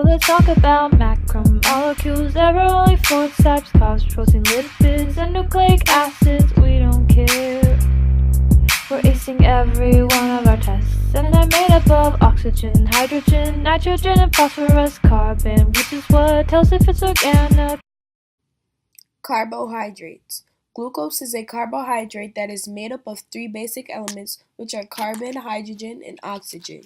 Let's talk about macromolecules. There are only 4 types: carbs, protein, lipids, and nucleic acids. We don't care. We're acing every one of our tests, and they're made up of oxygen, hydrogen, nitrogen, and phosphorus, carbon, which is what tells if it's organic. Carbohydrates. Glucose is a carbohydrate that is made up of 3 basic elements, which are carbon, hydrogen, and oxygen.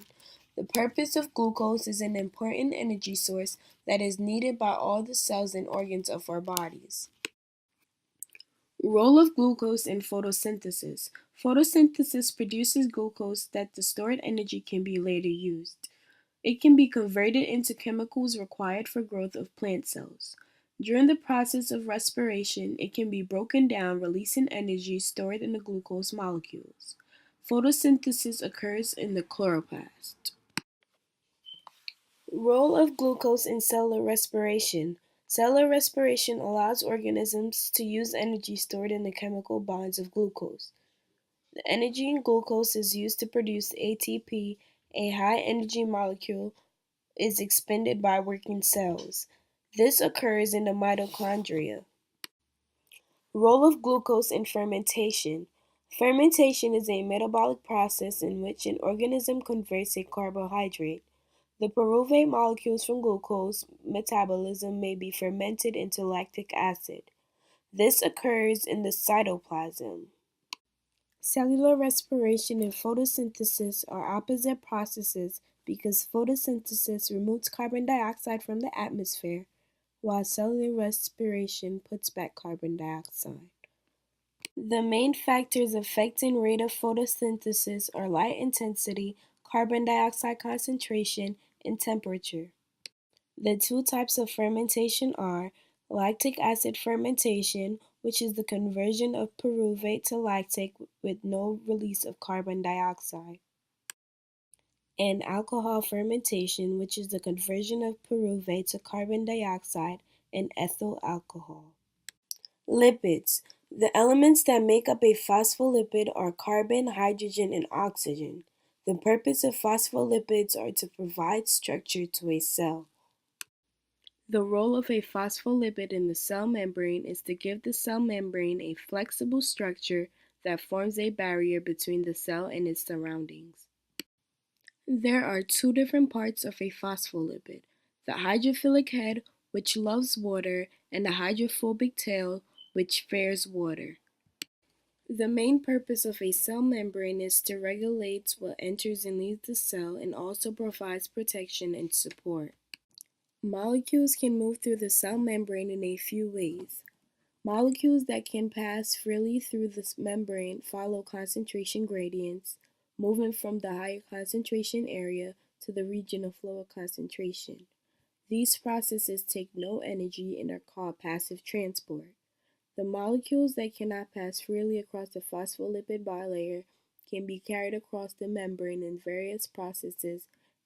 The purpose of glucose is an important energy source that is needed by all the cells and organs of our bodies. Role of glucose in photosynthesis. Photosynthesis produces glucose that the stored energy can be later used. It can be converted into chemicals required for growth of plant cells. During the process of respiration, it can be broken down, releasing energy stored in the glucose molecules. Photosynthesis occurs in the chloroplast. Role of glucose in cellular respiration. Cellular respiration allows organisms to use energy stored in the chemical bonds of glucose. The energy in glucose is used to produce ATP, a high-energy molecule is expended by working cells. This occurs in the mitochondria. Role of glucose in fermentation. Fermentation is a metabolic process in which an organism converts a carbohydrate. The pyruvate molecules from glucose metabolism may be fermented into lactic acid. This occurs in the cytoplasm. Cellular respiration and photosynthesis are opposite processes because photosynthesis removes carbon dioxide from the atmosphere, while cellular respiration puts back carbon dioxide. The main factors affecting rate of photosynthesis are light intensity, carbon dioxide concentration, and temperature. The 2 types of fermentation are lactic acid fermentation, which is the conversion of pyruvate to lactate with no release of carbon dioxide, and alcohol fermentation, which is the conversion of pyruvate to carbon dioxide and ethyl alcohol. Lipids. The elements that make up a phospholipid are carbon, hydrogen, and oxygen. The purpose of phospholipids are to provide structure to a cell. The role of a phospholipid in the cell membrane is to give the cell membrane a flexible structure that forms a barrier between the cell and its surroundings. There are 2 different parts of a phospholipid: the hydrophilic head, which loves water, and the hydrophobic tail, which fears water. The main purpose of a cell membrane is to regulate what enters and leaves the cell and also provides protection and support. Molecules can move through the cell membrane in a few ways. Molecules that can pass freely through the membrane follow concentration gradients, moving from the higher concentration area to the region of lower concentration. These processes take no energy and are called passive transport. The molecules that cannot pass freely across the phospholipid bilayer can be carried across the membrane in various processes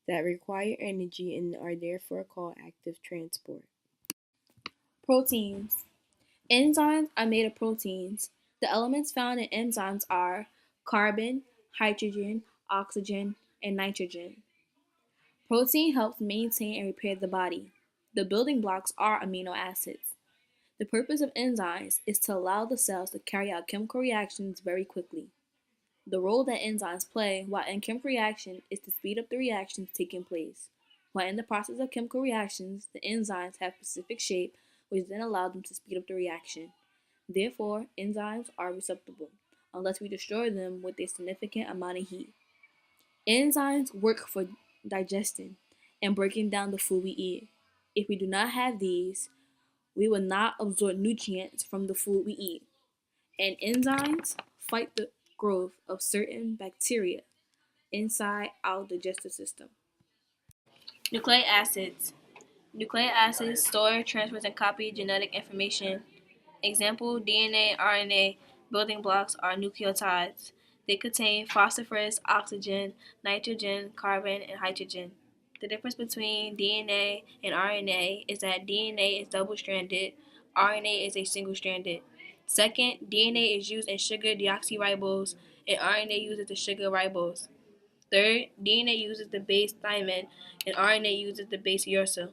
that require energy and are therefore called active transport. Proteins. Enzymes are made of proteins. The elements found in enzymes are carbon, hydrogen, oxygen, and nitrogen. Protein helps maintain and repair the body. The building blocks are amino acids. The purpose of enzymes is to allow the cells to carry out chemical reactions very quickly. The role that enzymes play while in chemical reaction is to speed up the reactions taking place. While in the process of chemical reactions, the enzymes have specific shape, which then allow them to speed up the reaction. Therefore, enzymes are receptible, unless we destroy them with a significant amount of heat. Enzymes work for digesting and breaking down the food we eat. If we do not have these, we will not absorb nutrients from the food we eat. And enzymes fight the growth of certain bacteria inside our digestive system. Nucleic acids. Nucleic acids store, transfer, and copy genetic information. Example: DNA, RNA. Building blocks are nucleotides. They contain phosphorus, oxygen, nitrogen, carbon, and hydrogen. The difference between DNA and RNA is that DNA is double-stranded, RNA is a single-stranded. Second, DNA is used in sugar deoxyribose, and RNA uses the sugar ribose. Third, DNA uses the base thymine and RNA uses the base uracil.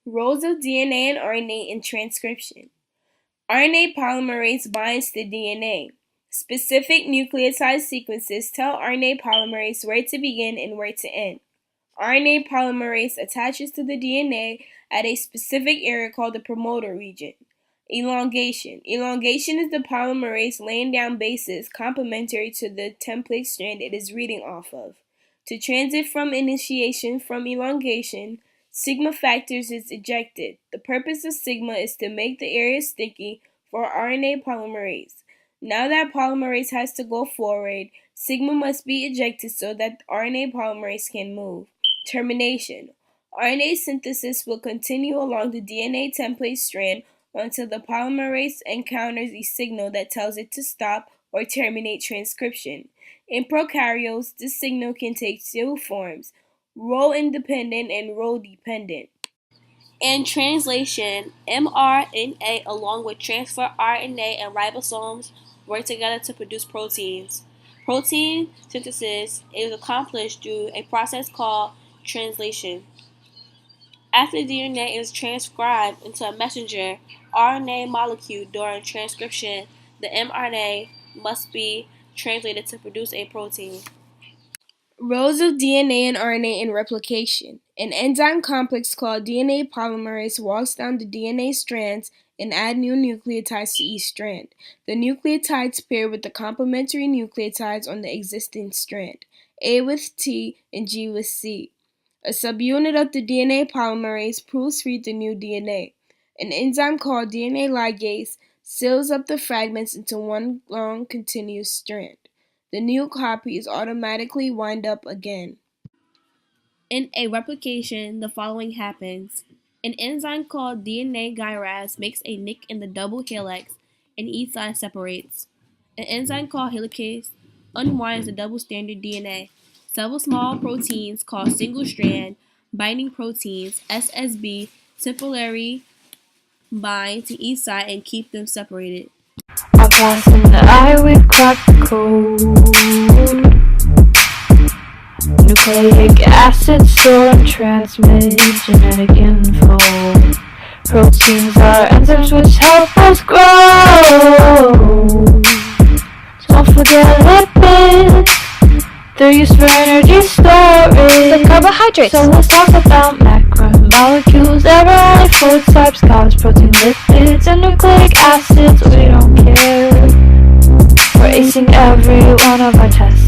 Roles of DNA and RNA in transcription. RNA polymerase binds to DNA. Specific nucleotide sequences tell RNA polymerase where to begin and where to end. RNA polymerase attaches to the DNA at a specific area called the promoter region. Elongation. Elongation is the polymerase laying down bases complementary to the template strand it is reading off of. To transit from initiation from elongation, sigma factors is ejected. The purpose of sigma is to make the area sticky for RNA polymerase. Now that polymerase has to go forward, sigma must be ejected so that RNA polymerase can move. Termination. RNA synthesis will continue along the DNA template strand until the polymerase encounters a signal that tells it to stop or terminate transcription. In prokaryotes, this signal can take two forms: role-independent and role-dependent. In translation, mRNA along with transfer RNA and ribosomes work together to produce proteins. Protein synthesis is accomplished through a process called translation. After DNA is transcribed into a messenger RNA molecule during transcription, the mRNA must be translated to produce a protein. Roles of DNA and RNA in replication. An enzyme complex called DNA polymerase walks down the DNA strands and add new nucleotides to each strand. The nucleotides pair with the complementary nucleotides on the existing strand, A with T and G with C. A subunit of the DNA polymerase proofreads the new DNA. An enzyme called DNA ligase seals up the fragments into one long continuous strand. The new copy is automatically wind up again. In a replication, the following happens. An enzyme called DNA gyrase makes a nick in the double helix and each side separates. An enzyme called helicase unwinds the double-stranded DNA. Several small proteins called single-strand binding proteins, SSB, temporarily bind to each side and keep them separated. I'm passing the eye, we've cracked the code. Nucleic acid store and transmit genetic info. Proteins are enzymes which help us grow. Don't forget lipids, they're used for energy storage. The carbohydrates. So let's talk about macromolecules. There are only four types: carbs, protein, lipids, and nucleic acids. We don't care. We're acing every one of our tests.